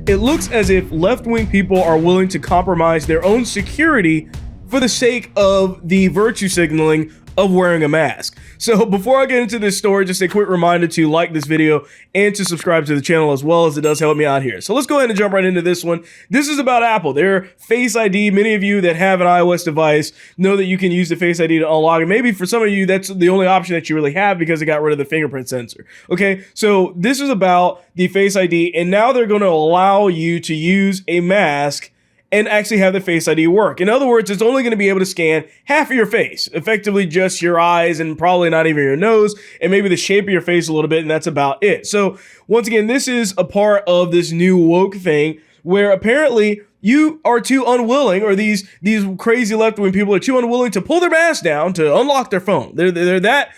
it looks as if left-wing people are willing to compromise their own security for the sake of the virtue signaling of wearing a mask. So before I get into this story, just a quick reminder to like this video and to subscribe to the channel as well, as it does help me out here. So let's go ahead and jump right into this one. This is about Apple. Their Face ID. Many of you that have an iOS device know that you can use the Face ID to unlock it. Maybe for some of you, that's the only option that you really have because they got rid of the fingerprint sensor. Okay, so this is about the Face ID, and now they're going to allow you to use a mask and actually have the Face ID work. In other words, it's only going to be able to scan half of your face, effectively just your eyes and probably not even your nose, and maybe the shape of your face a little bit, and that's about it. So once again, this is a part of this new woke thing where apparently you are too unwilling, or these crazy left-wing people are too unwilling to pull their mask down to unlock their phone. They're that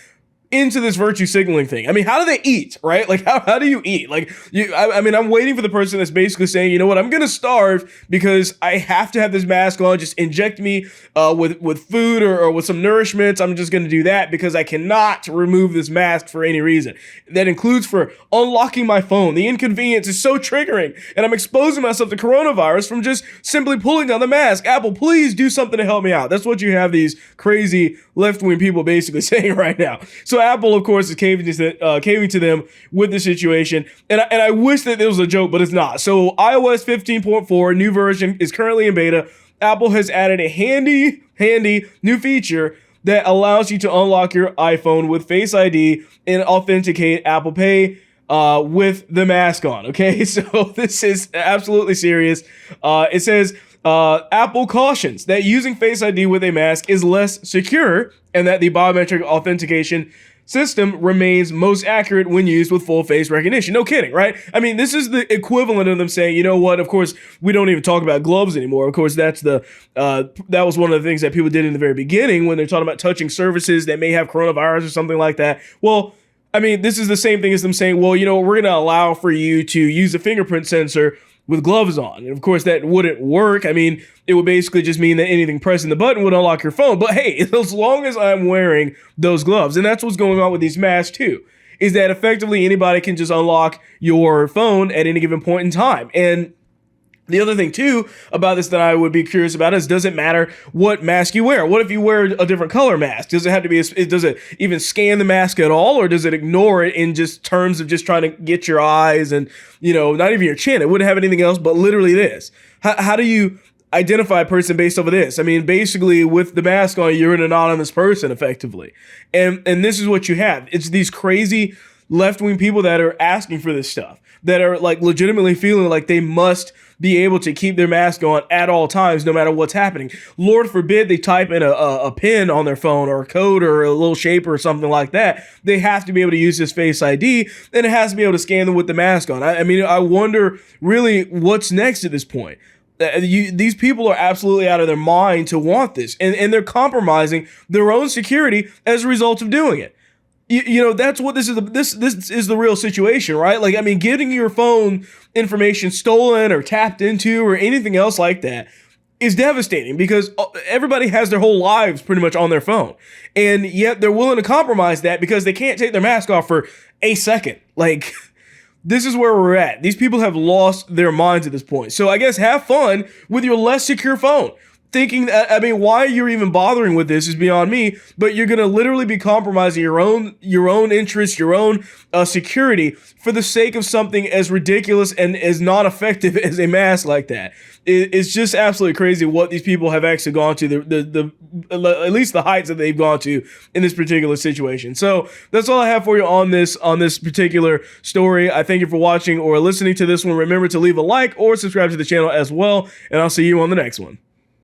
into this virtue signaling thing. I mean, how do they eat, right? Like, how do you eat? Like, I mean, I'm waiting for the person that's basically saying, you know what, I'm gonna starve because I have to have this mask on. Just inject me with food or with some nourishments. I'm just gonna do that because I cannot remove this mask for any reason. That includes for unlocking my phone. The inconvenience is so triggering, and I'm exposing myself to coronavirus from just simply pulling down the mask. Apple, please do something to help me out. That's what you have these crazy left-wing people basically saying right now. So Apple, of course, is caving to them with the situation, and I wish that it was a joke, but it's not. So iOS 15.4 new version is currently in beta. Apple has added a handy new feature that allows you to unlock your iPhone with Face ID and authenticate Apple Pay with the mask on. Okay, so this is absolutely serious. It says Apple cautions that using Face ID with a mask is less secure, and that the biometric authentication system remains most accurate when used with full face recognition. No kidding, right? I mean, this is the equivalent of them saying, you know what, of course, we don't even talk about gloves anymore. Of course, that's that was one of the things that people did in the very beginning when they're talking about touching surfaces that may have coronavirus or something like that. Well, I mean, this is the same thing as them saying, well, you know, we're going to allow for you to use a fingerprint sensor with gloves on. And of course, that wouldn't work. I mean, it would basically just mean that anything pressing the button would unlock your phone. But hey, as long as I'm wearing those gloves, and that's what's going on with these masks too, is that effectively anybody can just unlock your phone at any given point in time. And the other thing too about this that I would be curious about is, does it matter what mask you wear? What if you wear a different color mask? Does it have to be, does it even scan the mask at all? Or does it ignore it in just terms of just trying to get your eyes and, you know, not even your chin? It wouldn't have anything else but literally this. How do you identify a person based off of this? I mean, basically with the mask on, you're an anonymous person effectively. And this is what you have. It's these crazy left-wing people that are asking for this stuff, that are like legitimately feeling like they must be able to keep their mask on at all times, no matter what's happening. Lord forbid they type in a pin on their phone or a code or a little shape or something like that. They have to be able to use this Face ID, and it has to be able to scan them with the mask on. I mean, I wonder really what's next at this point. These people are absolutely out of their mind to want this, and they're compromising their own security as a result of doing it. You know, that's what this is. This is the real situation, right? Like, I mean, getting your phone information stolen or tapped into or anything else like that is devastating, because everybody has their whole lives pretty much on their phone, and yet they're willing to compromise that because they can't take their mask off for a second. Like, this is where we're at. These people have lost their minds at this point. So I guess have fun with your less secure phone. Thinking that, I mean, why you're even bothering with this is beyond me, but you're going to literally be compromising your own interests, your own security for the sake of something as ridiculous and as not effective as a mask like that. It's just absolutely crazy what these people have actually gone to, at least the heights that they've gone to in this particular situation. So that's all I have for you on this particular story. I thank you for watching or listening to this one. Remember to leave a like or subscribe to the channel as well, and I'll see you on the next one.